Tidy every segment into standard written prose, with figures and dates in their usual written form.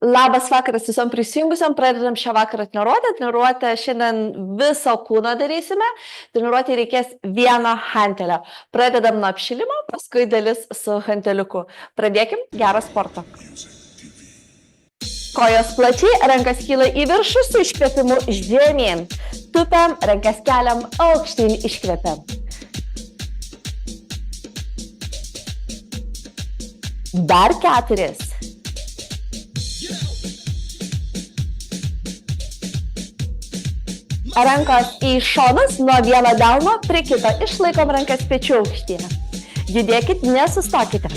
Labas vakaras visom prisijungusiam, pradedam šią vakarą treniruotę. Treniruotę šiandien viso kūno darysime. Treniruotė reikės vieno hantelio. Pradedam nuo apšilimo, paskui dalis su hanteliuku. Pradėkim, gerą sportą. Kojos plačiai, rankas kyla į viršų su iškvėpimu žemyn. Tupiam, rankas keliam, aukštyn iškvėpiam. Dar 4. Rankos į šonus nuo vieno delno prie kito. Išlaikom rankas pečių aukštyje. Judėkit, nesustokite.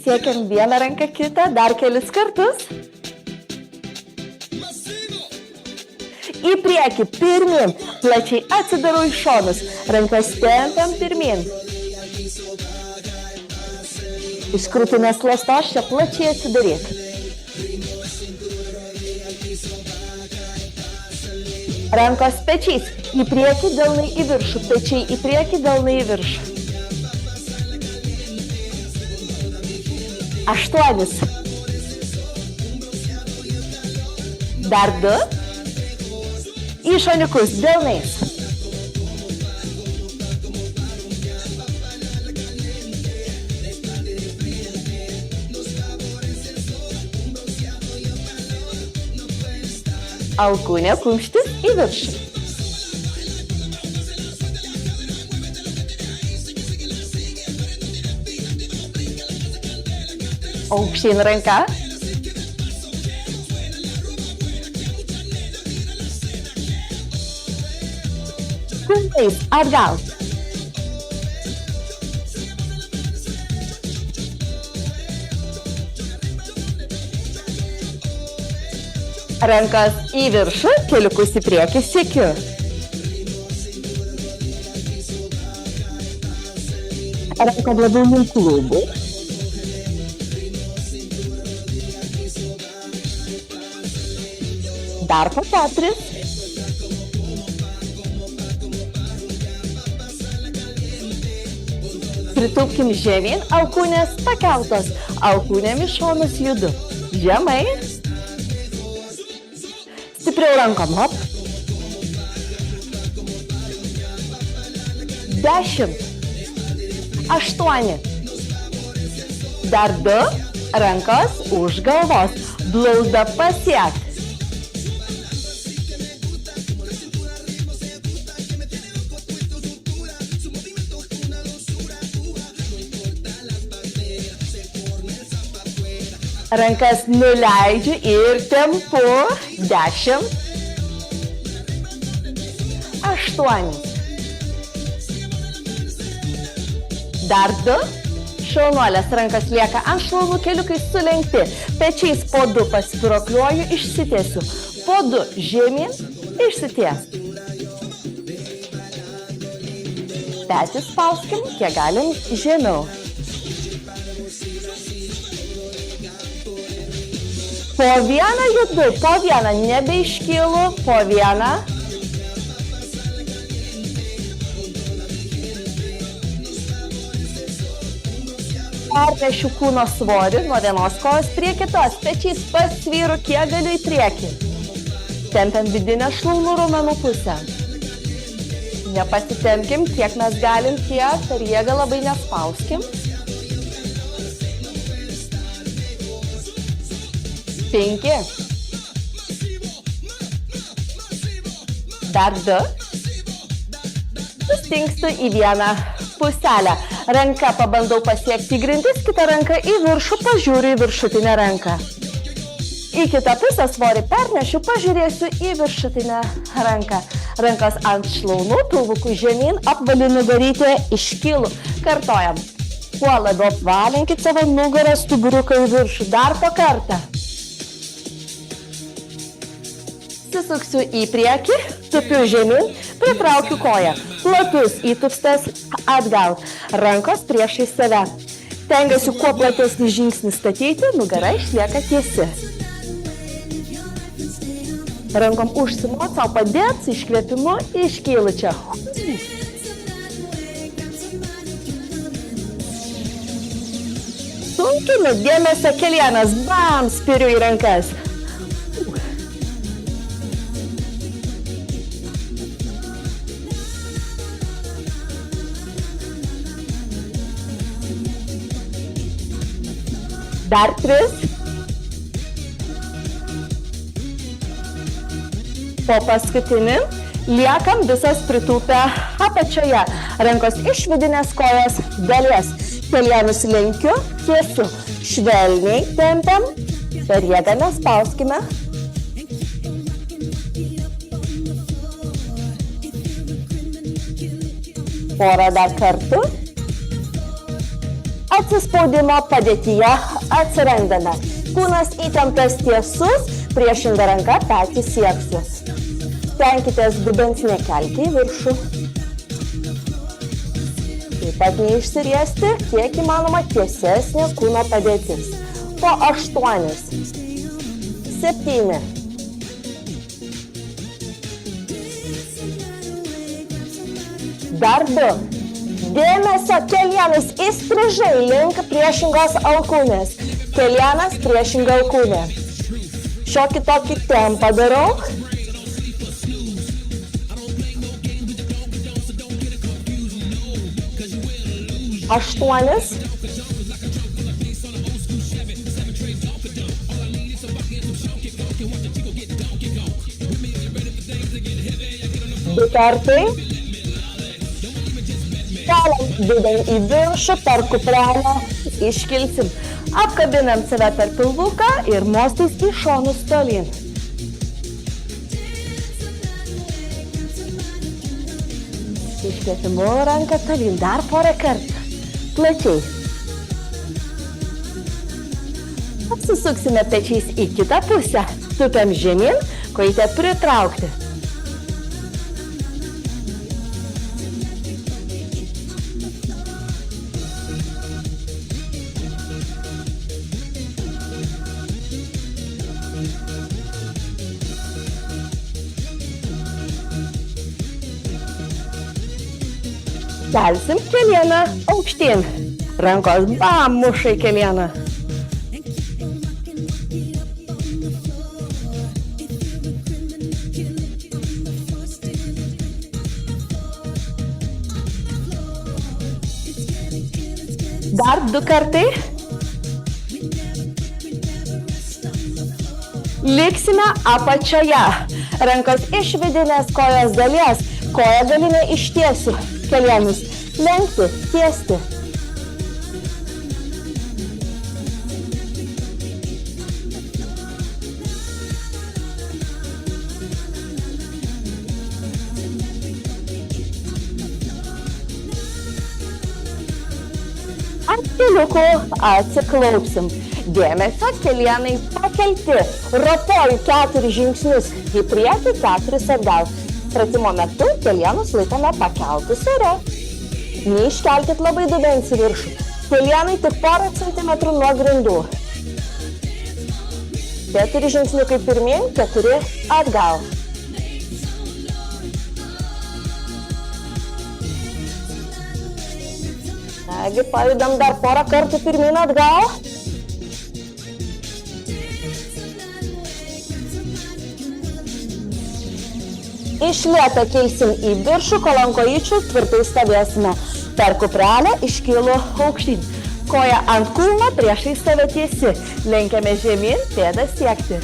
Siekiam vieną ranką kitą, dar kelis kartus. Į priekį, pirmin, plačiai atsidarau į šonus. Rankas tempiam pirmin. Iš krūtinės ląstos čia plačiai atsidaryk. Rankos pečiais. Į priekį, delnai į viršų. Pečiai į priekį, delnai į viršų. 8. Dar 2. Į šoniukus, delnais. Alkūnė, kumštis į viršų. Aukštyn ranka. Kumštais atgal. Rankas į viršų, keliukus į priekį, siekiu. Ranka labiau link klubų. Dar po 4. Pritūpkim žemyn, alkūnės pakeltos. Alkūnėm į šonus judu. Žemai. Stipriau rankom, hop. 10. 8. Dar 2. Rankos už galvos. Blauzdą pasiek. Rankas nuleidžiu ir tempu. 10. 8. Dar 2. Šaunuolės rankas lieka ant šlaunų, keliukai sulenkti. Pečiais po 2 paspirokliuoju, išsitiesiu. Po 2 žemyn, išsities. Petį spauskim, kiek galim žemiau. Po vieną judu, po vieną, nebeiškylu, po vieną. Pernešiu kūno svorį nuo vienos kojos prie kitos, pečiais pasvyru, kiek galiu į priekį. Tempiam vidinę šlaunų raumenų pusę. Nepasitempkim, kiek mes galim, kiek per jėgą labai nespauskim. 5. Dar 2. Sustingstu į vieną puselę. Ranka pabandau pasiekti grindis, kitą ranką į viršų, pažiūriu į viršutinę ranką. Į kitą pusę svorį pernešiu, pažiūrėsiu į viršutinę ranką. Rankas ant šlaunų, pilvukų žemyn, apvali nugarytė, iškylu. Kartojam. Kuo labiau apvalinkit savo nugarą, stuburiuką į viršų. Dar po kartą. Susuksiu į priekį, tupiu žemyn, pritraukiu koją. Platus įtupstas atgal. Rankos priešai save. Tengiuosi kuo platesnį žingsnį statyti, nugara išlieka tiesi. Rankom užsimot, savo padėt, su iškvėpimu, iškylu čia. rankinių. Dėmesio, Kelianas. Bam, spiriu į rankas. Dar 3. Po paskutinį liekam visas pritūpę apačioje. Rankos iš vidinės kojos dalies. Kelianus lenkiu, tiesiu. Švelniai tempiam. Per jėgą nespauskime. Porą dar kartų. Atsispaudimo padėtyje atsirandame. Kūnas įtemptas tiesus, priešinga ranka petį sieksiu. Stenkitės dubens nekelti į viršų. Taip pat neišsiriesti, kiek įmanoma tiesesnė kūno padėtis. Po 8, 7. Dar 2. Dėmesio, Kelianas įstrižai link priešingos alkūnės. Kelianas priešinga alkūnė. Šiokį tokį tempą darau. 8. Du kartai. Keliam dubenį į viršų, per kuprelę, iškilsim. Apkabinam save per pilvuką ir mostais į šonus tolyn. Iškvietimu ranką tolyn, dar porą kartų. Plačiai. Apsisuksime pečiais į kitą pusę. Tupiam žemyn, kojytę pritraukti. Kelsim kelieną aukštyn. Rankos bam, muša į kelieną. Dar 2 kartai. Liksime apačioje. Rankos iš vidinės kojos dalies. Koja galinė ištiesiu. Kelienus lenkti, tiesti. Ant keliukų atsiklaupsim. Dėmesio, kelienai pakelti. Rotuoju 4 žingsnius į priekį, 4 atgal. Pratimo metu kelienus laikome pakeltus ore. Neiškelkit labai dubens į viršų. Kelienai tik porą centimetrų nuo grindų. 4 žingsniukai pirmyn, 4 atgal. Taigi, pajudam dar porą kartų pirmyn atgal. Iš lėto kilsim į viršų, kol ant kojyčių tvirtai stovėsime. Per kuprelę iškylu aukštyn. Koja ant kulno priešai save tiesi. Lenkiame žemyn, pėdą siekti.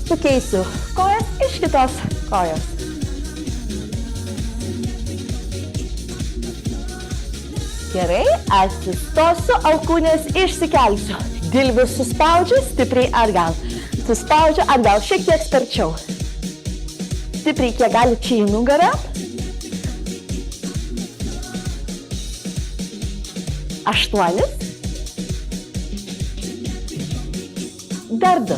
Sukeisiu kojas iš kitos kojos. Gerai, atsistosiu, alkūnės išsikelsiu. Dilbius suspaudžiu, stipriai atgal. Suspaudžiu atgal, šiek tiek sparčiau. Stipriai, kiek gali čia į nugarą. 8. Dar 2.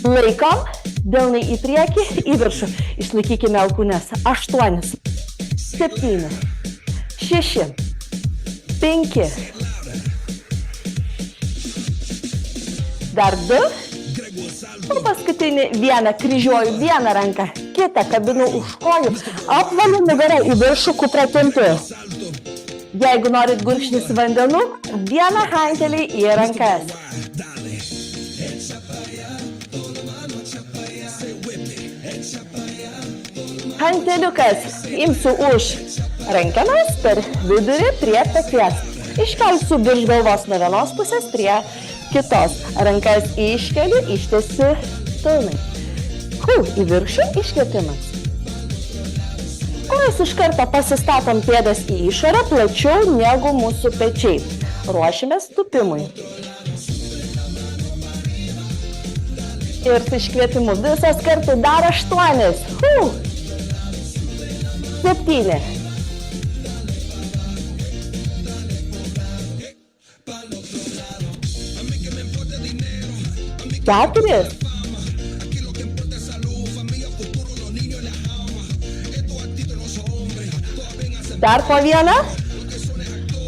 Laikom, delnai į priekį, į viršų. Išlaikykime alkūnes. 8, 7, 6, 5. Dar 2. O paskutinį vieną kryžiuoju vieną ranką, kitą kabinu už kojų, apvaliu nugarą į viršų, kuprą tempiu. Jeigu norit gurkšnis vandenų, vieną hantelį į rankas. Hanteliukas imsiu už rankenas per vidurį prie peties. Iškelsiu virš galvos nuo vienos pusės prie kitos. Rankas iškeliu, ištiesiu pilnai. Į viršų iškvėpimas. Kojas iš karto pasistatom pėdas į išorę plačiau negu mūsų pečiai. Ruošimės tupimui. Ir su iškvėpimu visas kartu dar 8. 7. 4. Dar po vieną.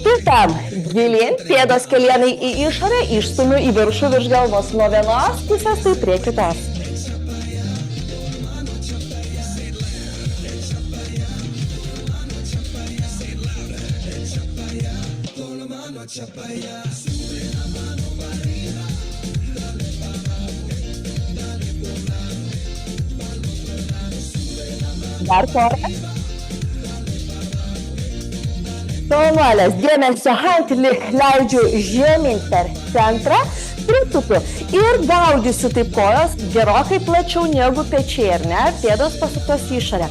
Kitam. Gilin, pėdos kelienai į išorę, išstumiu į viršų virš galvos nuo vienos pusės, tai prie kitos. Dar porą. Šaunuolės, dėmesio hantelį leidžiu žemyn per centrą, pritupiu ir gaudysiu taip kojos gerokai plačiau negu pečiai, ar ne? Pėdos pasuktos į išorę.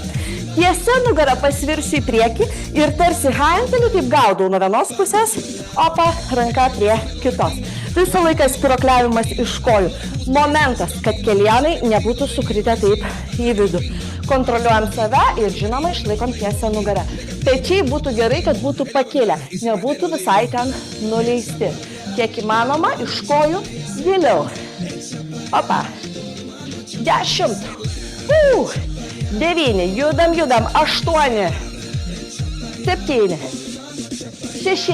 Tiesia nugara pasvirsiu į priekį ir tarsi hantelį taip gaudau nuo vienos pusės, opa, ranka prie kitos. Visą laiką spirokliavimas iš kojų. Momentas, kad kelienai nebūtų sukritę taip į vidų. Kontroliuojam save ir žinoma išlaikom tiesią nugarą. Pečiai būtų gerai, kad būtų pakėlę, nebūtų visai ten nuleisti. Kiek įmanoma, iš kojų giliau. Opa. 10. 9. Judam. 8. 7. 6.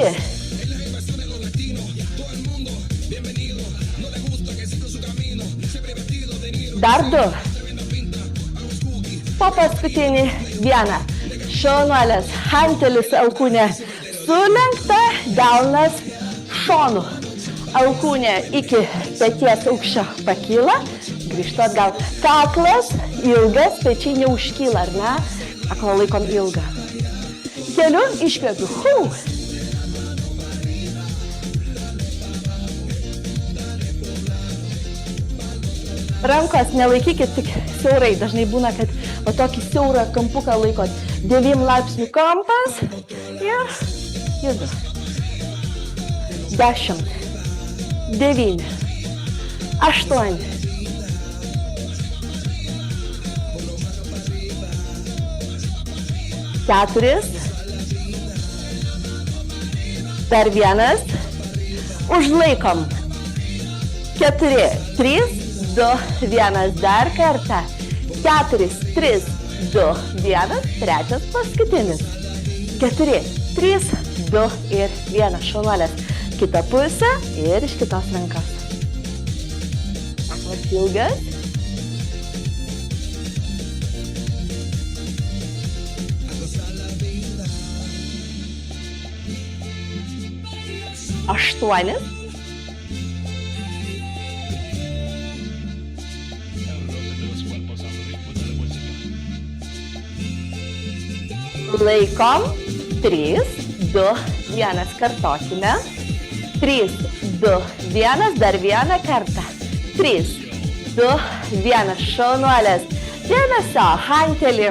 Dar 2. Po paskutinį 1. Šaunuolės, hantelis alkūnė sulenkta, delnas šonu. Alkūnė iki peties aukščio pakyla, grįžtu atgal. Kaklas ilgas, pečiai neužkyla, ar ne? Kaklą laikom ilgą. Keliu, iškvepiu. Rankos nelaikykit tik siaurai, dažnai būna, kad o tokį siaurą kampuką laikot. 9 laipsnių kampas ir judu. 10. 9. 8. 4. Dar 1. Užlaikom. 4. 3. 2, 1, dar kartą. 4, 3, 2, 1, trečias paskutinis. 4, 3, 2 ir 1. Šaunuolės. Kita pusė ir iš kitos rankos. Kaklas ilgas. Aštuonis. Laikom. 3, 2, 1. Kartokime. 3, 2, 1. Dar 1 kartą. 3, 2, 1. Šaunuolės. Dėmesio, hantelį.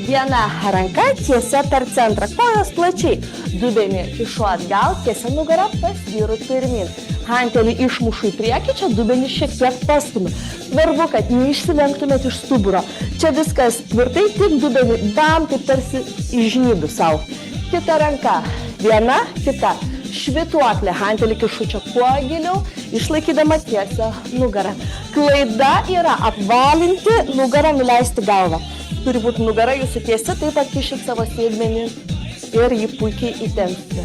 Viena ranka tiesia per centrą. Kojos plačiai. Dubenį kišu atgal, tiesia nugara pasvyru pirmin. Hantelį išmušu į priekį, čia dubenį šiek tiek pastumiu. Svarbu, kad neišsilenktumėt iš stuburo. Čia viskas tvirtai, tik dubenį bam, taip tarsi įžnybiu savo. Kita ranka. Viena, kita. Švytuoklė. Hantelį kišu čia kuo giliau, išlaikydama tiesią nugarą. Klaida yra apvalinti nugarą, nuleisti galvą. Turi būti nugara jūsų tiesi, taip pat kišit savo sėdmenį ir jį puikiai įtempti.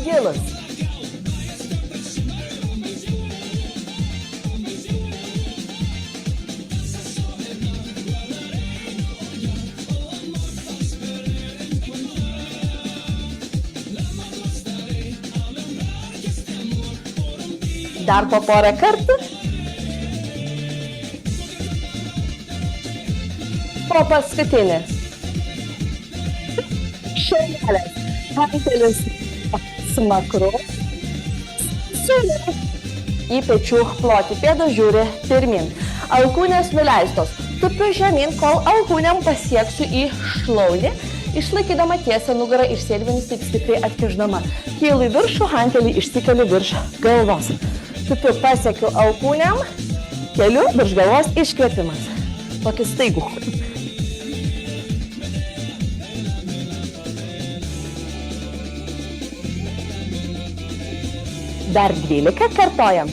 Gilus. Dar po porą kartų. O paskutinis. Šaudelės. Hantelis smakrus. Siūlė. Į pečių plotį pėdos žiūri pirmin. Alkūnės nuleistos. Tupiu žemyn, kol alkūnėm pasieksiu į šlaunį, išlaikydama tiesę nugarą ir sėdmenis taip stipriai atkišdama. Kylu į viršų, hantelį išsikeliu virš galvos. Tupiu pasiekiu alkūnėm, keliu virš galvos, iškvėpimas. Tokį staigų. Dar 12 kartojam.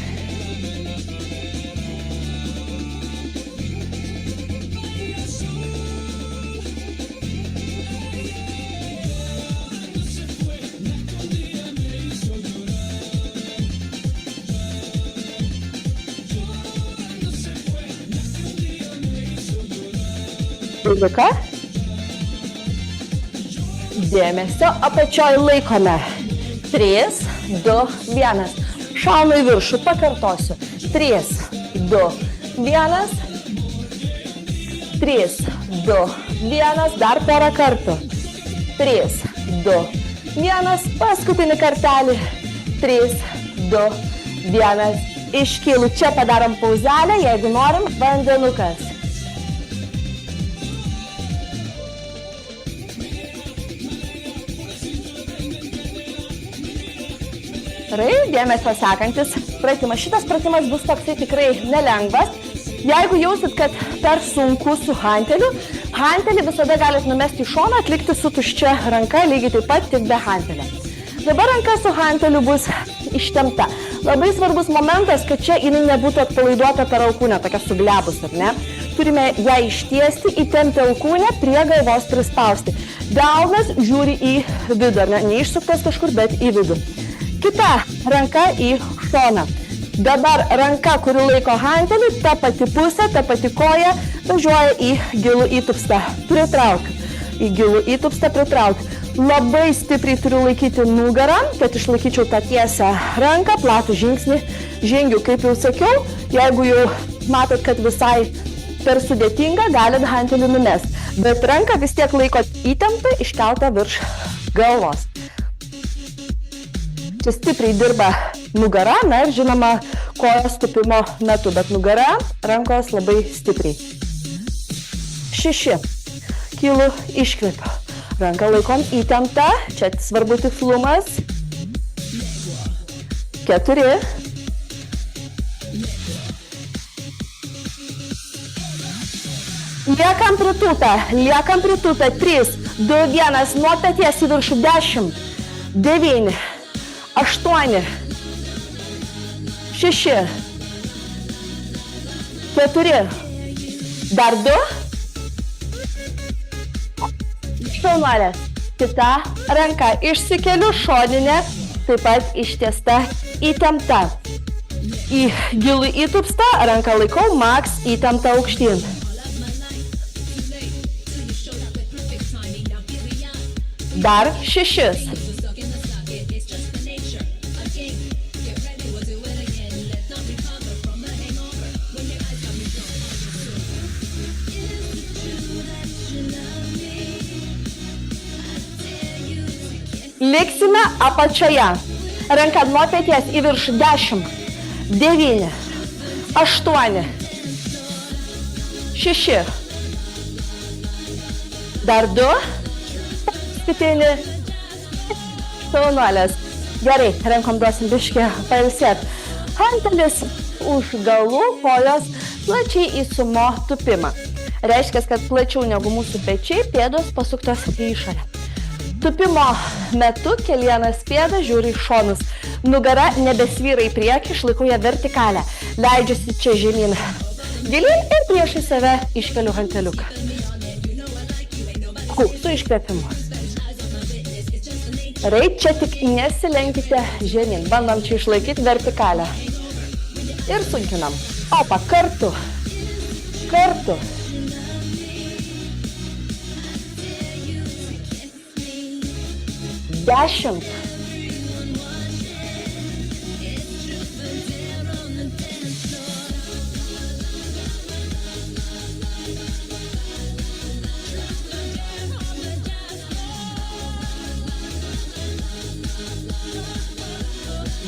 Publika. Dėmesio apačioj laikome. 3, 2, 1. Šaunu į viršų, pakartosiu. 3, 2, 1. 3, 2, 1. Dar porą kartų. 3, 2, 1. Paskutinį kartelį. 3, 2, 1. Iškylu. Čia padarom pauzelę, jeigu norim, vandenukas. Dėmesio sekantis pratimas. Šitas pratimas bus toksai tikrai nelengvas. Jeigu jausit, kad per sunku su hanteliu, hantelį visada galit numesti į šoną, atlikti su tuščia ranka, lygiai taip pat tik be hantelio. Dabar ranka su hanteliu bus ištempta. Labai svarbus momentas, kad čia jinai nebūtų atpalaiduota per alkūnę, tokia suglebus, ar ne? Turime ją ištiesti, įtempti alkūnę, prie galvos prispausti. Delnas žiūri į vidų, ar ne? Neišsuktas kažkur, bet į vidų. Kita ranka į šoną. Dabar ranka, kuri laiko hantelį, ta pati pusė, ta pati koja, važiuoja į gilų įtupstą. Pritrauk. Į gilų įtupstą pritrauk. Labai stipriai turiu laikyti nugarą, kad išlaikyčiau tą tiesę ranką, platų žingsnį. Žengiu, kaip jau sakiau, jeigu jau matot, kad visai per sudėtinga, galit hantelį numesti. Bet ranką vis tiek laikot įtemptą, iškeltą virš galvos. Čia stipriai dirba nugara, na ir žinoma, kojos tupimo metu, bet nugara, rankos labai stipriai. 6. Kylu, iškvepiu. Ranką laikom įtemptą, čia svarbu tikslumas. 4. Liekam pritūtą. 3, 2, 1, nuo peties į viršų. 10, 9, 8, 6, 4, dar 2. Šaunuolės. Kita ranka išsikeliu, šoninė, taip pat ištiesta, įtempta. Į gilų įtupstą, ranką laikau, maks įtempta aukštyn. Dar 6. Liksime apačioje. Ranka nuo peties į viršų. 10, 9, 8, 6. Dar 2. Paskutinį. Šaunuolės. Gerai, rankom duosim biškį pailsėt. Hantelis už galų, kojos plačiai į sumo tupimą. Reiškia, kad plačiau negu mūsų pečiai, pėdos pasuktos į išorę. Tupimo metu kiekvienas pėdas žiūri į šonus. Nugara nebesvyra į priekį, išlaikau ją vertikalę. Leidžiuosi čia žemyn. Gilyn ir priešai save iškeliu hanteliuką. Su iškvėpimu. Čia tik nesilenkite žemyn. Bandom čia išlaikyti vertikalę. Ir sunkinam. Opa, kartu. 10.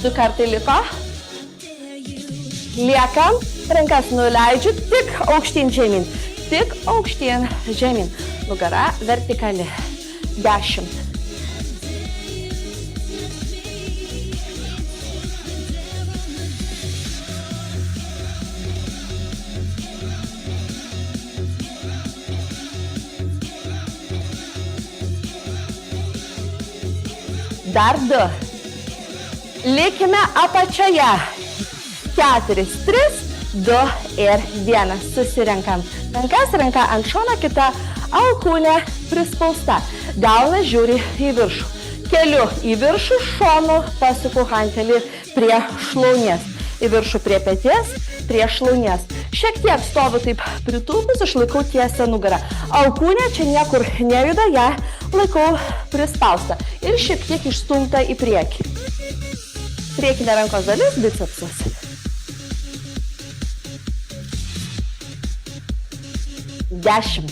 2 kartai liko. Liekam, rankas nuleidžiu, tik aukštyn žemyn. Tik aukštyn žemyn. Nugara vertikali. 10. Dar 2. Likime apačioje. 4, 3, 2 ir 1. Susirenkam. Ranka ant šono, kita alkūnė prispausta. Delnas žiūri į viršų. Keliu į viršų, šonu pasuku hantelį prie šlaunies. Į viršų prie peties, prie šlaunies. Šiek tiek stoviu taip pritūpus, išlaikau tiesią nugarą. Alkūnė čia niekur nejuda, ją laikau prispaustą. Ir šiek tiek išstumta į priekį. Priekinė rankos dalis, bicepsas. 10,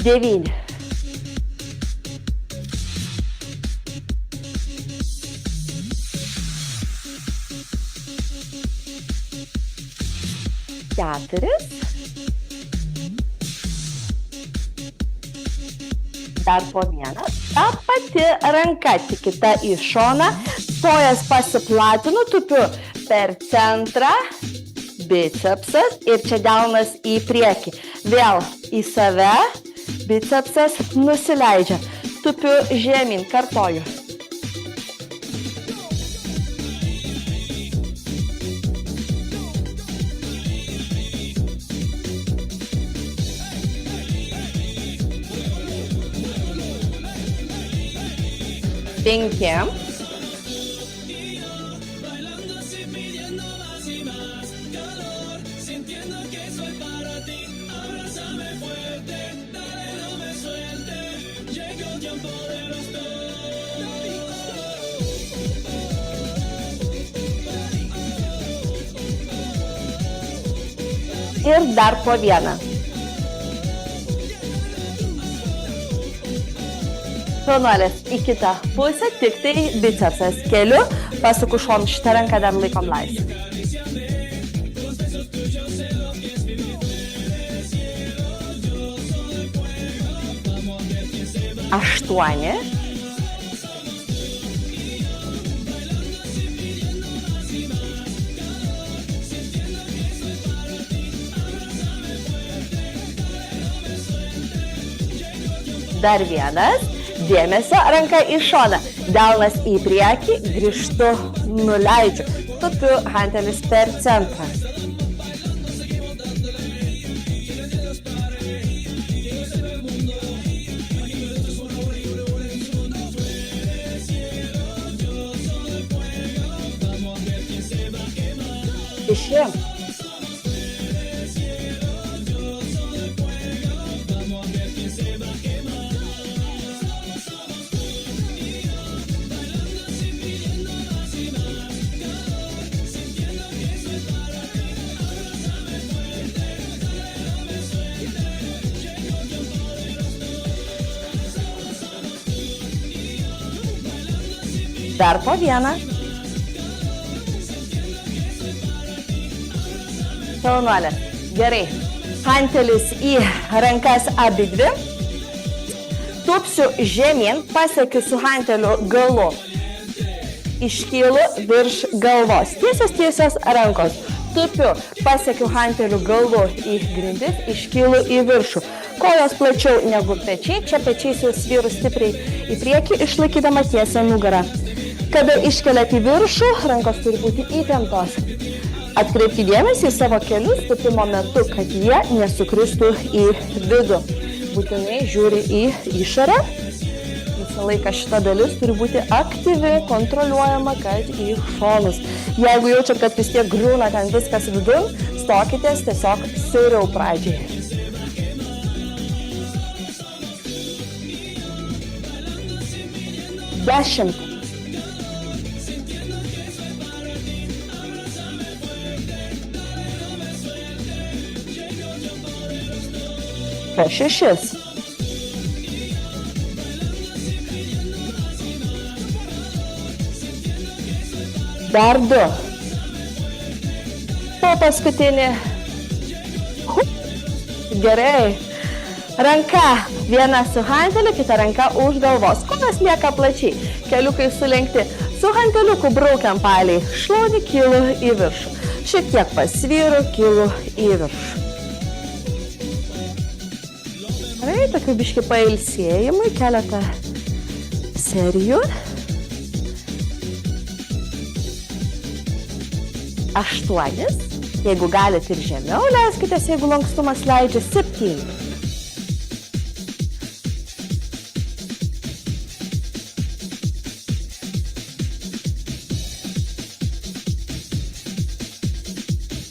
9, 4, dar po 1. Ta pati ranka, tik kita į šoną, kojas pasiplatinu, tupiu per centrą, bicepsas ir čia delnas į priekį. Vėl į save, bicepsas nusileidžia. Tupiu žemyn, kartoju. Penkiem. Ir dar po 1. Šonuolės į kitą pusę, tik tai bicepsas keliu, pasuku šonu, šitą ranką dar laikom laisvę. 8. 1. Dėmesio, ranka į šoną. Delnas į priekį, grįžtu, nuleidžiu. Tupiu hantelis per centrą. Išėjom. Dar po 1. Šaunuolė. Gerai. Hantelis į rankas abidvi. Tupsiu žemyn, pasiekiu su hanteliu galu. Iškylu virš galvos. Tiesios rankos. Tupiu, pasiekiu hanteliu galu į grindis, iškylu į viršų. Kojos plačiau negu pečiai. Čia pečiais jau svyru stipriai į priekį, išlaikydama tiesią nugarą. Kada iškeliat į viršų, rankos turi būti įtemptos. Atkreipti dėmesį į savo kelius tupimo metu, kad jie nesukristų į vidų. Būtinai žiūri į išorę. Visą laiką šita dalis turi būti aktyvi, kontroliuojama, kad į šonus. Jeigu jaučiat, kad vis tiek griūna ten viskas vidun, stokitės tiesiog siauriau pradžiai. 10. 6. 7. Dar 2. Po paskutinį. Gerai. Ranka viena su hanteliu, kita ranka už galvos. Kūnas lieka plačiai, keliukai sulenkti. Su hanteliuku braukiam palei šlaunį, kylu į viršų. Šiek tiek pasvyru, kylu į viršų. Gerai, tokių biški pailsėjimui, keletą serijų. 8. Jeigu galite ir žemiau, leiskitės, jeigu lankstumas leidžia. 7.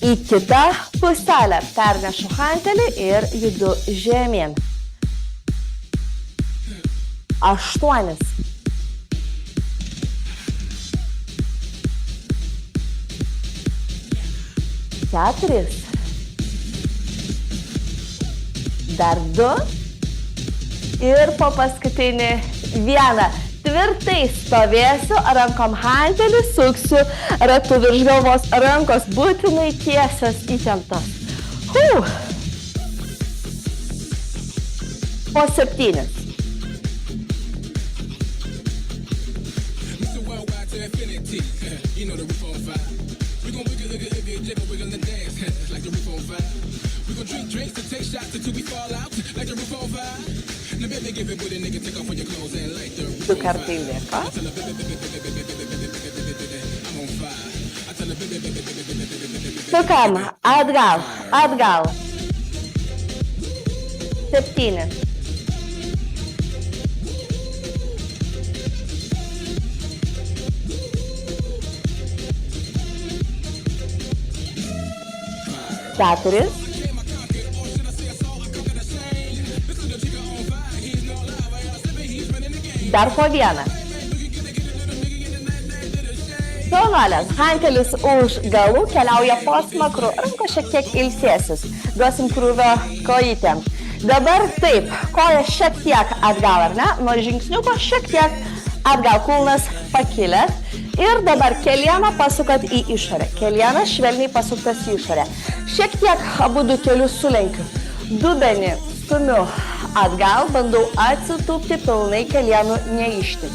Į kitą puselę pernešu hantelį ir judu žemyn. 8. 4. Dar 2. Ir po paskutinį 1. Tvirtai stovėsiu, rankom hantelį suksiu ratu virš galvos, rankos būtinai tiesios įtemptos. Po 7. Du kartai lieka. Sukam, atgal, atgal. 7. Keturis. Dar po 1. Pilnolės, hantelis už galų keliauja po smakru, rankos šiek tiek ilsėsis, duosim krūvio kojytėm. Dabar taip, koja šiek tiek atgal, ar ne? Nuo žingsniuko šiek tiek atgal, kulnas pakilęs. Ir dabar kelieną pasukat į išorę. Kelienas švelniai pasuktas į išorę. Šiek tiek abudu kelius sulenkiu. Dubenį stumiu atgal, bandau atsitūpti pilnai, kelienų neišti.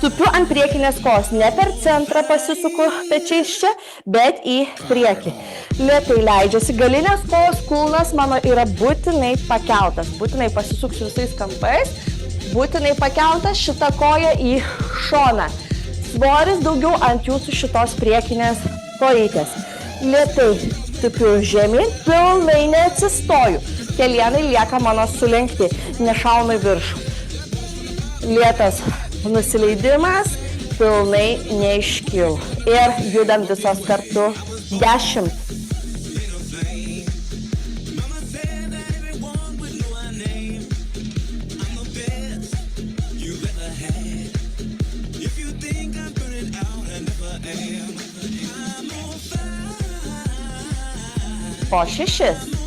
Tupiu ant priekinės kojos, ne per centrą pasisuku pečiais čia, bet į priekį. Lėtai leidžiasi, galinės kojos kulnas mano yra būtinai pakeltas. Būtinai pasisuksiu visais kampais, būtinai pakeltas šitą koją į šoną. Svoris daugiau ant jūsų šitos priekinės kojytės. Lėtai tupiu žemyn, pilnai neatsistoju. Kelienai lieka mano sulenkti, nešaunu į viršų. Lėtas nusileidimas, pilnai neiškylu. Ir judam visos kartu 10. Po 6.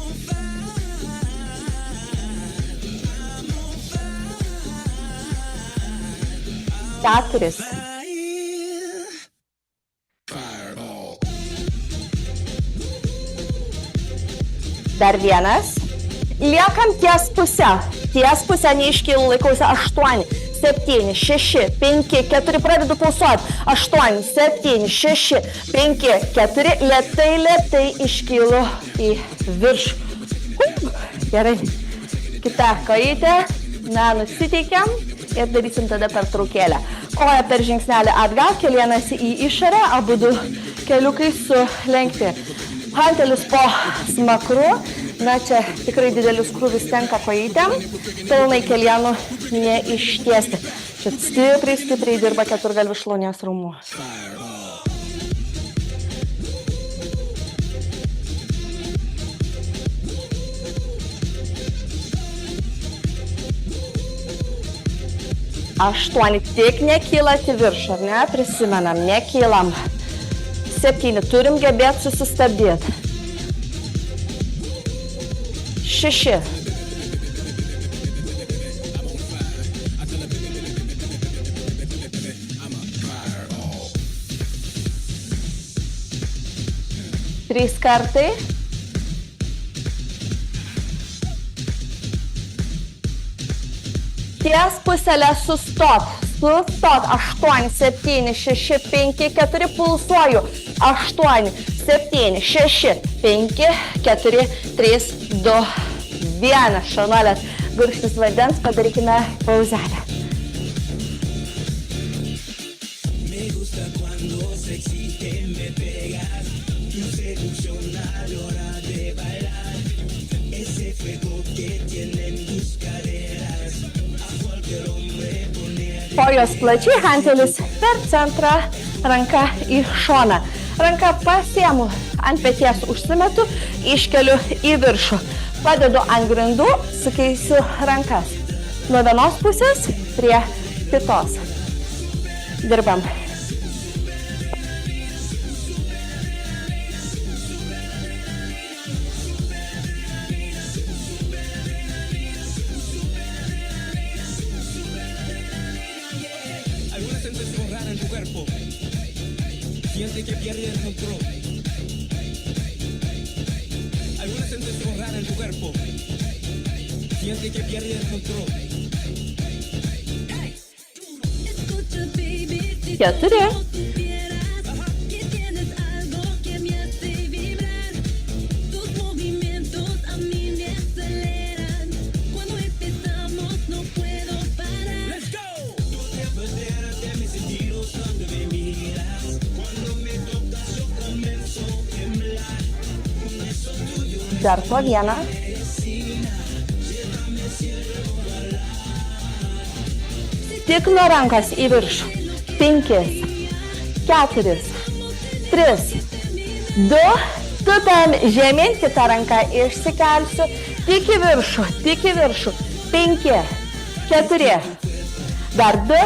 Keturis. Dar 1. Liekam ties pusę. Ties pusę neiškylu, laikausi 8, 7, 6, 5, 4, pradedu pulsuoti. 8, 7, 6, 5, 4, lėtai iškylu į viršų. Gerai. Kita kojytė. Nusiteikiam ir darysim tada pertraukėlę. Koja per žingsnelį atgal, kelienas į išorę, abudu keliukai sulenkti. Hantelis po smakru, na čia tikrai didelius krūvis tenka kojytėm, pilnai kelienų neištiesti. Čia stipriai dirba keturgalvis šlaunies raumuo. Aštuoni, tik nekylat į viršų, ar ne? Prisimenam, nekylam. 7, turim gebėti susistabdyti. 6. 7. 3 kartai. Ties puselę sustot. 8, 7, 6, 5, 4, pulsuoju. 8, 7, 6, 5, 4, 3, 2, 1. Šaunuolės, gurkštis vandens, padarykime pauzelę. Kojos plačiai, hantelis per centrą, ranka į šoną. Ranka pasiemu ant peties, užsimetu, iškeliu į viršų. Padedu ant grindų, sukeisiu rankas. Nuo vienos pusės prie kitos. Dirbam. Siente que pierde el control. Alguna sensación rara en tu cuerpo. Siente que pierde el control. 4. Dar po vieną. Tik nuo rankos į viršų. 5, 4, 3, 2. Tupiam žemyn, kitą ranką išsikelsiu. Tik į viršų, tik į viršų. 5, 4, dar 2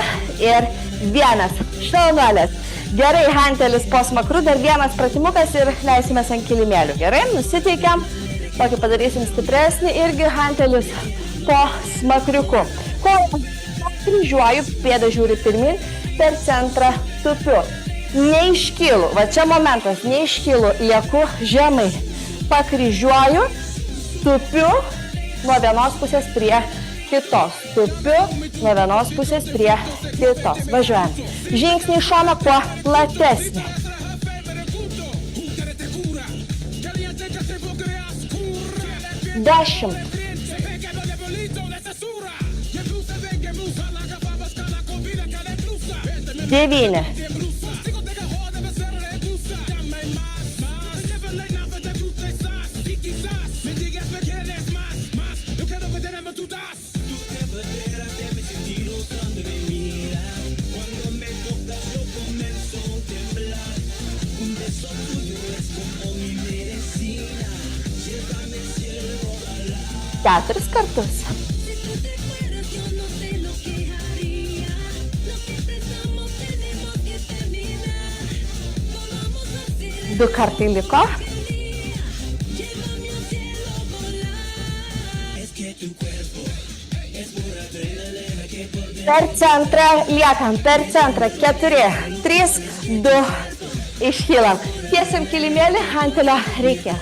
ir 1. Šaunuolės. Gerai, hantelis po smakru, dar vienas pratimukas ir leisimės ant kilimėlių. Gerai, nusiteikiam. Tokį padarysim stipresnį irgi hantelis po smakriuku. Koją kryžiuoju, pėdą žiūri pirmin, per centrą tupiu. Neiškylu, va čia momentas, neiškylu, lieku žemai. Pakryžiuoju, tupiu nuo vienos pusės prie kitos. Tupiu nuo vienos pusės prie kitos. Važiuojam. Žingsnį iš šono kuo platesnį. 10. 9. 4 kartus. Du kartai liko. Per centrą liekam, per centrą. 4, 3, 2. Iškylam. Tiesiam kilimėlį, hantelio reikia.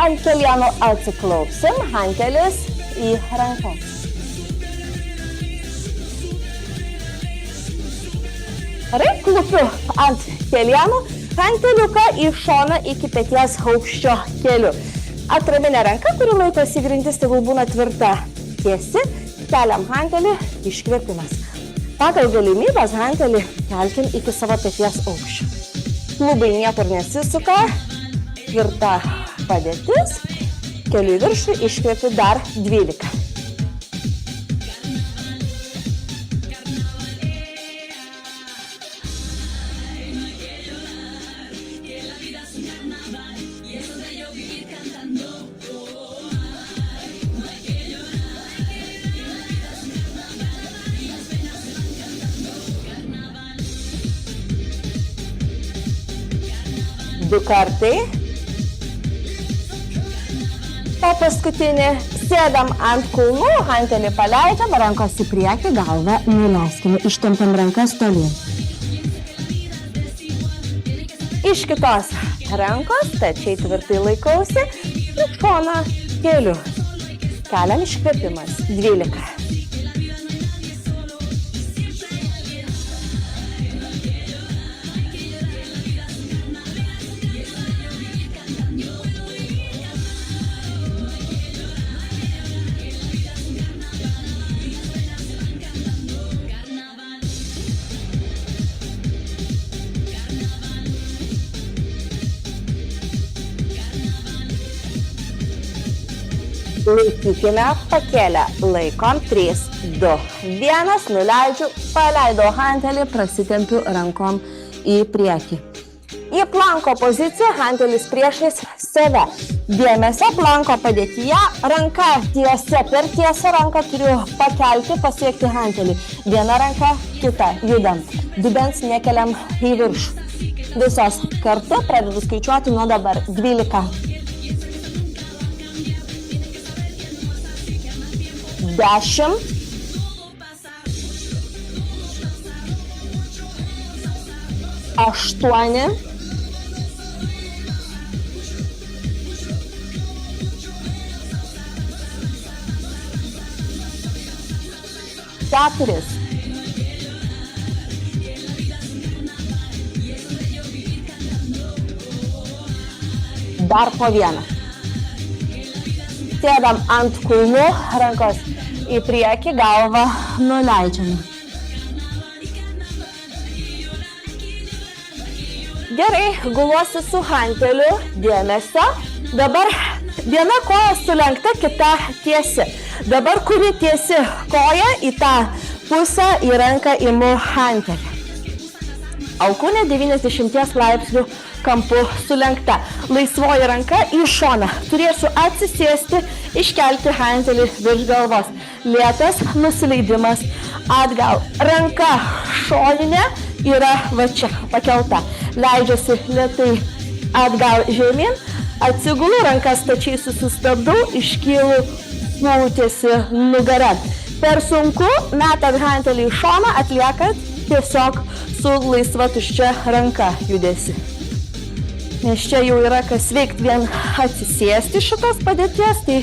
Ant kelienų atsiklaupsim, hantelis į rankas. Gerai, klupiu ant kelienų, hanteliuką į šoną iki peties aukščio keliu. Atraminė ranka, kuri laikosi grindis, tegul būna tvirta. Tiesi, keliam hantelį, iškvėpimas. Pagal galimybės hantelį kelkim iki savo peties aukščio. Klubai niekur nesisuka, tvirta padėtis, keliu į viršų, iškvėpiu dar 12. Du kartai. O paskutinį sėdam ant kulnų, hantelį paleidžiam, rankos į priekį, galvą nuleiskime, ištempiam rankas tolyn. Iš kitos rankos, tačiai tvirtai laikausi, ir šoną keliu. Keliam iškvėpimas, 12. Laikykime pakėlę, laikom 3, 2, 1, nuleidžiu, paleidau hantelį, prasitempiu rankom į priekį. Į planko poziciją hantelis priešais save. Dėmesio planko padėtyje, ranka tiesia, per tiesą ranką turiu pakelti, pasiekti hantelį. Viena ranka, kita, judam. Dubens nekeliam į viršų. Visos kartu pradedu skaičiuoti nuo dabar 12. 10, 8, 4, dar po 1. Sėdam ant kulnų, rankos į priekį, galvą nuleidžiame. Gerai, guluosi su hanteliu, dėmesio. Dabar viena koja sulenkta, kita tiesi. Dabar kuri tiesi koja į tą pusę, į ranką imu hantelį. Alkūnė 90 laipsnių kampu sulenkta. Laisvoji ranka į šoną. Turėsiu atsisėsti, iškelti hantelį virš galvos. Lėtas nusileidimas atgal. Ranka šoninė yra va čia pakelta. Leidžiuosi lėtai atgal žemyn. Atsigulu, rankas stačiai susistabdau, iškylu, nutėsi nugarą. Per sunku, metant hantelį į šoną, atliekant tiesiog su laisva tuščia ranka judesi. Nes čia jau yra kas veikti, vien atsisėsti šitos padėties, tai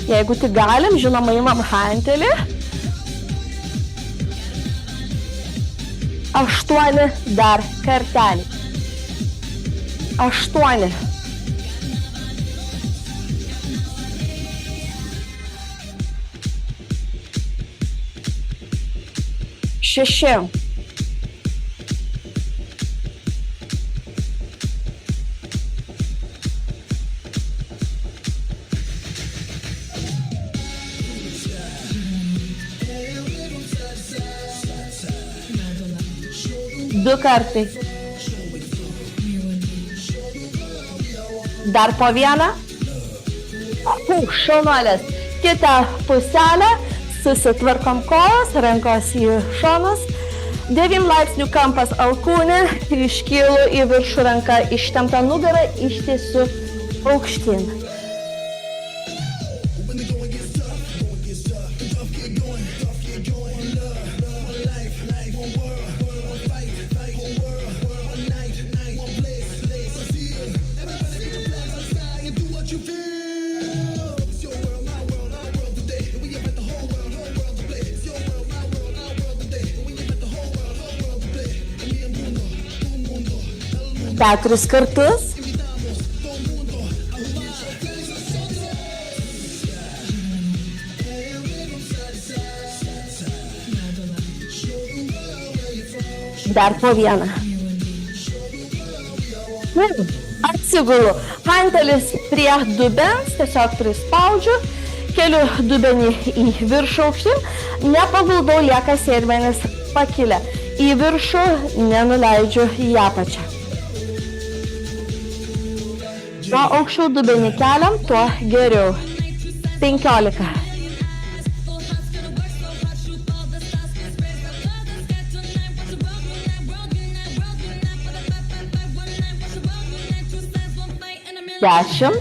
jeigu tik galim, žinoma, imam hantelį. 8, dar kartelį. 8. 6. 2 kartai. Dar po 1. Šaunuolės. Kitą puselę. Susitvarkom kojas, rankos į šonus. 9 laipsnių kampas alkūnė. Iškylu į viršų ranką, ištempta nugarą, ištiesiu aukštyn. Keturis kartus. Dar po 1. Atsigulu. Hantelis prie dubens, tiesiog prispaudžiu, keliu dubenį į viršų aukštyn, nepaguldau, lieka sėdmenis pakilę. Į viršų nenuleidžiu į apačią. Kuo aukščiau dubenį keliam, tuo geriau. 15. 10.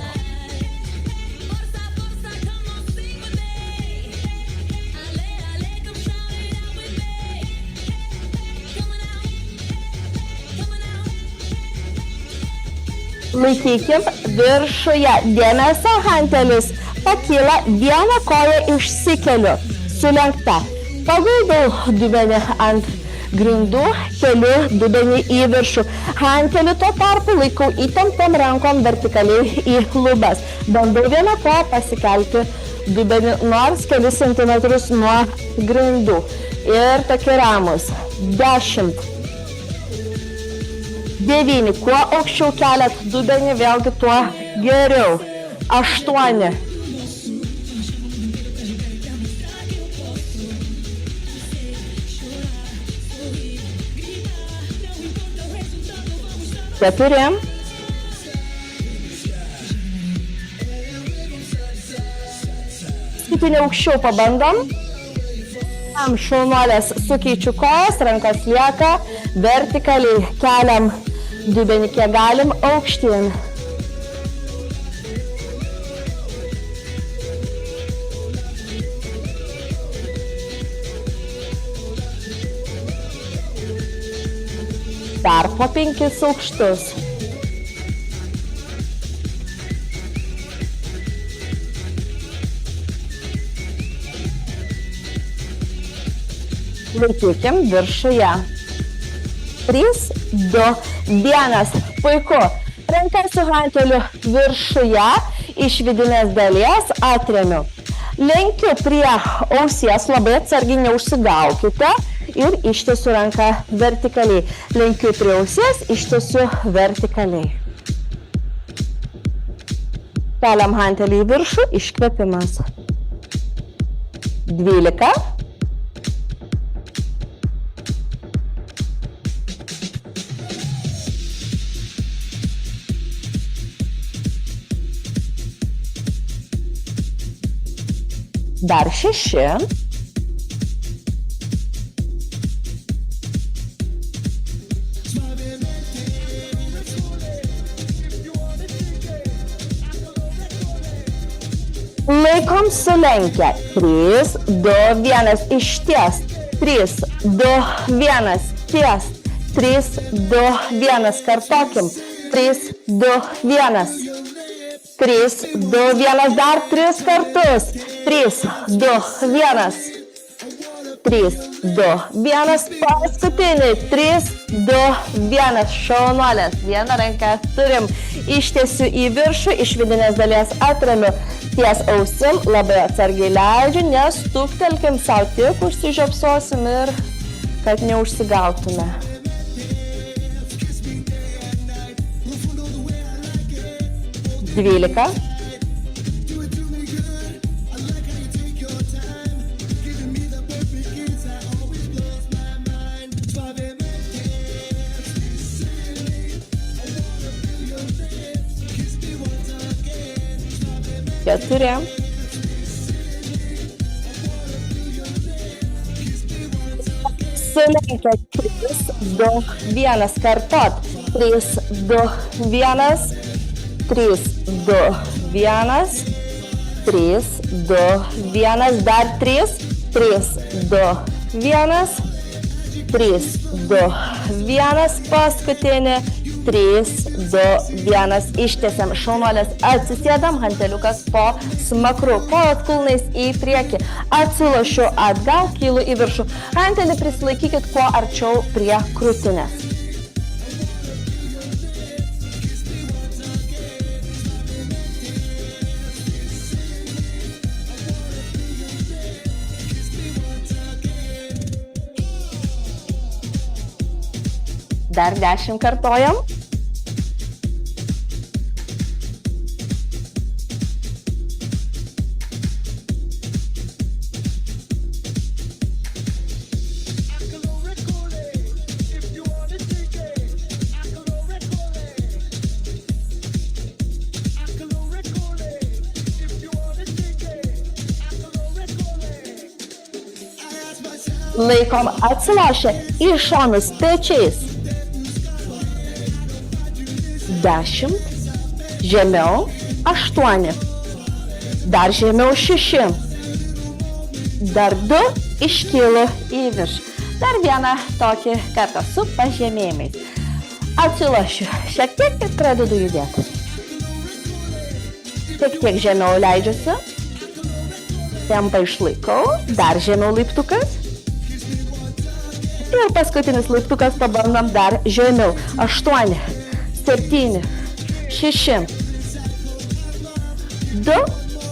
Laikykim viršuje dėmesio, hantelis pakyla, vieną koją išsikeliu, sulenkta. Paguldau dubenį ant grindų, keliu dubenį į viršų. Hantelį tuo tarpu laikau įtemptom rankom vertikaliai į lubas. Bandau vieną koją pasikelti dubenį nors kelis centimetrus nuo grindų. Ir tokie ramus. 10. 9. Kuo aukščiau keliat dubenį, vėlgi tuo geriau. 8. 4. Skutinį aukščiau pabandom. Šaunuolės sukeičiu kojas, rankas lieka, vertikaliai keliam dubenį kiek galim aukštyn. Dar po 5 aukštus. Laikykim viršuje. 3, 2, 1. Puiku. Rankas su hanteliu viršuje, iš vidinės dalies atremiu. Lenkiu prie ausies, labai atsargiai neužsigaukite. Ir ištiesiu ranką vertikaliai. Lenkiu prie ausies, ištiesiu vertikaliai. Keliam hantelį į viršų, iškvėpimas. 12. 6. 7. Laikom sulenkę. 3, 2, 1. Išties. 3, 2, 1. Ties. 3, 2, 1. Kartokim. 3, 2, 1. 3, 2, 1. Dar 3 kartus. 3, 2, 1. 3, 2, 1. Paskutinį. 3, 2, 1. Šaunuolės. Vieną ranką turim. Ištiesiu į viršų, iš vidinės dalies atremiu. Ties ausim, labai atsargiai leidžiu, nestuktelkim savo, tik užsižiopsosim ir kad neužsigautume. 12. 4. 3, 2, 1. Kartot. 3, 2, 1. 3, 2, 1. 3, 2, 1. Dar 3. 3, 2, 1. 3, 2, 1. Paskutinį. 3, 2, 1. Ištiesiam šaunuolės, atsisėdam, hanteliukas po smakru, kojos kulnais į priekį, atsilošiu atgal, kylu į viršų. Hantelį prisilaikykit kuo arčiau prie krūtinės. Dar 10 kartojam. Laikom atsilošę į šonus pečiais. 10, žemiau 8, dar žemiau 6, dar 2, iškylu į viršų. Dar vieną tokį kartą su pažemėjimais. Atsilošiu, šiek tiek ir pradedu judėti. Tik tiek žemiau leidžiuosi. Tempą išlaikau, dar žemiau laiptukas. Ir paskutinis laiptukas pabandom dar žemiau. 8, 7, 6, 2,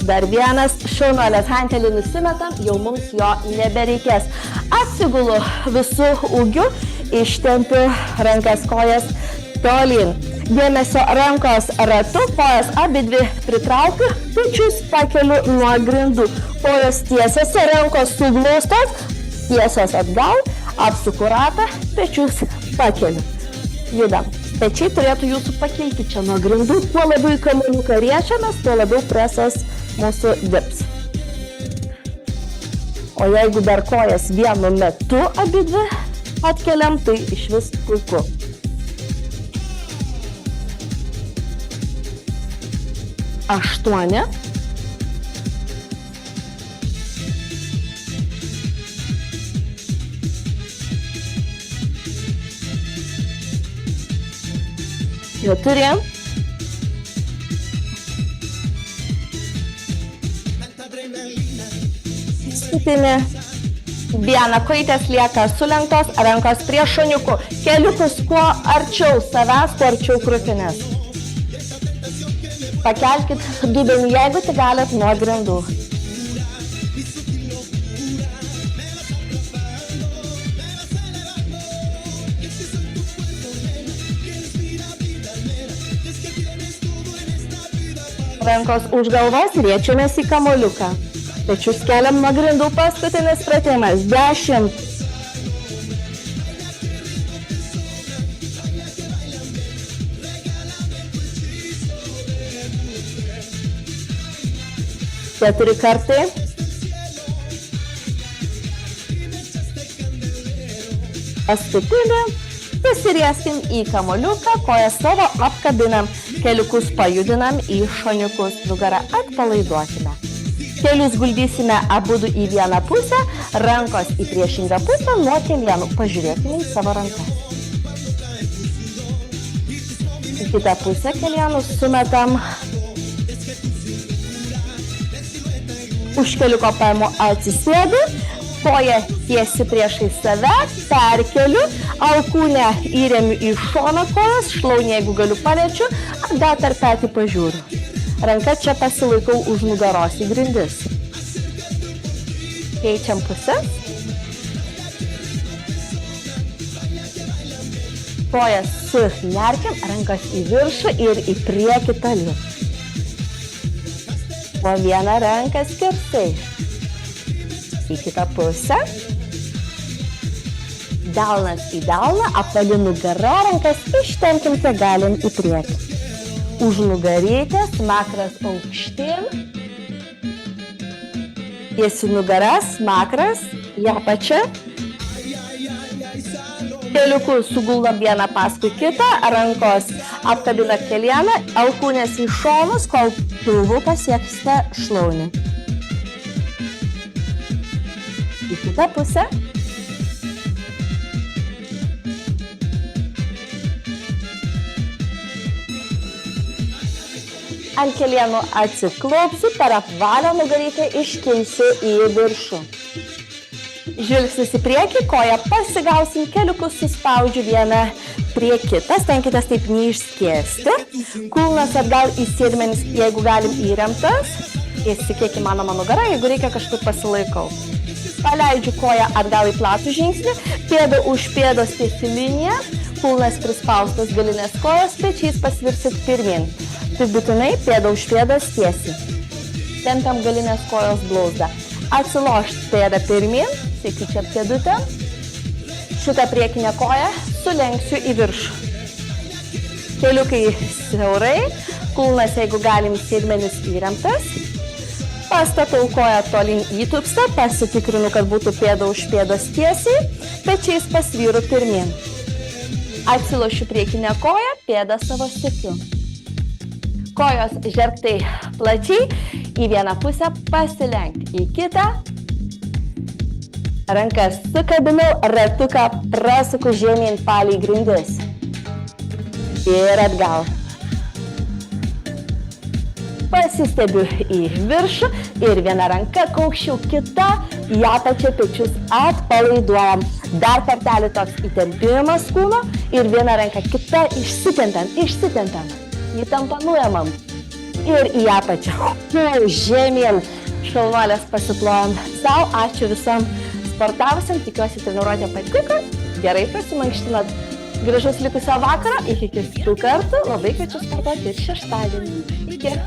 dar 1, šaunuolės hantelį nusimetam, jau mums jo nebereikės. Atsigulu visų ūgių, ištempiu rankas kojas tolyn. Dėmesio rankos ratu, kojas abidvi pritraukiu, pečius pakeliu nuo grindų. Kojos tiesios, rankos suglaustos, tiesios atgal, apsuku ratą, pečius pakeliu. Judam. Pečiai turėtų jūsų pakilti čia nuo grindų. Kuo labiau į kamuoliuką riečiamės, tuo labiau presas mūsų dirbs. O jeigu dar kojas vienu metu abidvi atkeliam, tai išvis puiku. 8. 4. 7. 1. Kojytės lieka sulenktos, rankos prie šoniukų. Keliukus kuo arčiau savęs, kuo arčiau krūtinės. Pakelkit dubenį, jeigu tik galit, nuo grindų. Rankos už galvos, riečiamės į kamuoliuką. Pečius keliam nuo grindų, paskutinis pratimas. 10. 4 kartai. Paskutinį. Pasirieskim į kamuoliuką, kojas savo apkabinam, keliukus pajudinam į šoniukus, nugarą atpalaiduokime. Kelius guldysime abudu į vieną pusę, rankos į priešingą pusę, nuo kelienų pažiūrėkime į savo rankas. Į kitą pusę kelienus sumetam. Už keliuko paimu atsisėdu, koja tiesi priešai save, perkeliu, alkūnę įremiu į šoną kojas, šlaunį jeigu galiu paliečiu, atgal per petį pažiūriu. Ranka čia pasilaikau už nugaros į grindis. Keičiam pusės. Kojas sunerkiam, rankas į viršų ir į priekį toliau. Po vieną ranką skersai. Į kitą pusę. Delnas į delną, apvali nugara, rankas ištempkim, kiek galim į priekį. Už nugarytės, smakras aukštyn. Tiesi nugara, smakras, į apačią. Keliukus suguldam vieną paskui kitą, rankos apkabina kelieną, alkūnės į šonus, kol pilvu pasieksite šlaunį. Į kitą pusę. Ant kelienų atsiklaupsiu, per apvalę nugarytę iškilsiu į viršų. Žvilgsnis į priekį, koją pasigausim, keliukus suspaudžiu vieną prie kitą, stenkitės taip neišskėsti. Kulnas atgal į sėdmenis, jeigu galim įremtas. Tiesi kiek įmanoma nugara, jeigu reikia kažkur pasilaikau. Paleidžiu koją atgal į platų žingsnį, pėdą už pėdos tiesi liniją, kulnas prispaustas galinės kojos, pečiais pasvirsit pirmin. Tik būtinai pėdą už pėdos tiesi. Tempiam galinės kojos blauzdą. Atsilošt pėdą pirmin, sėkiu čia pėdutę. Šitą priekinę koją sulenksiu į viršų. Keliukai siaurai, kulnas, jeigu galim, sėdmenis įremtas. Pastatau koją tolyn įtupstą, pasitikrinu, kad būtų pėda už pėdos tiesiai, pečiais pasvyru pirmin. Atsilošiu priekinę koją, pėdą savo sėkiu. Kojos žergtai plačiai, į vieną pusę pasilenkti, į kitą. Rankas sukabinau, ratuką prasuku žemyn palei grindis. ir atgal. Pasistebiu į viršų ir viena ranka aukščiau, kita į apačią, pečius atpalaiduojam. Dar kartelį toks įtempimas kūno ir viena ranka kita išsitempiam. Įtampą nuėmam. Ir į apačią. Žemyn. Šalnuolės pasiplojam. Sau, ačiū visam sportavusiam. Tikiuosi treniruotė patiko. Gerai pasimankštinat. Gražus likusio vakaro. Iki kitų kartų. Labai kviečiu sportuoti ir šeštadienį. Iki.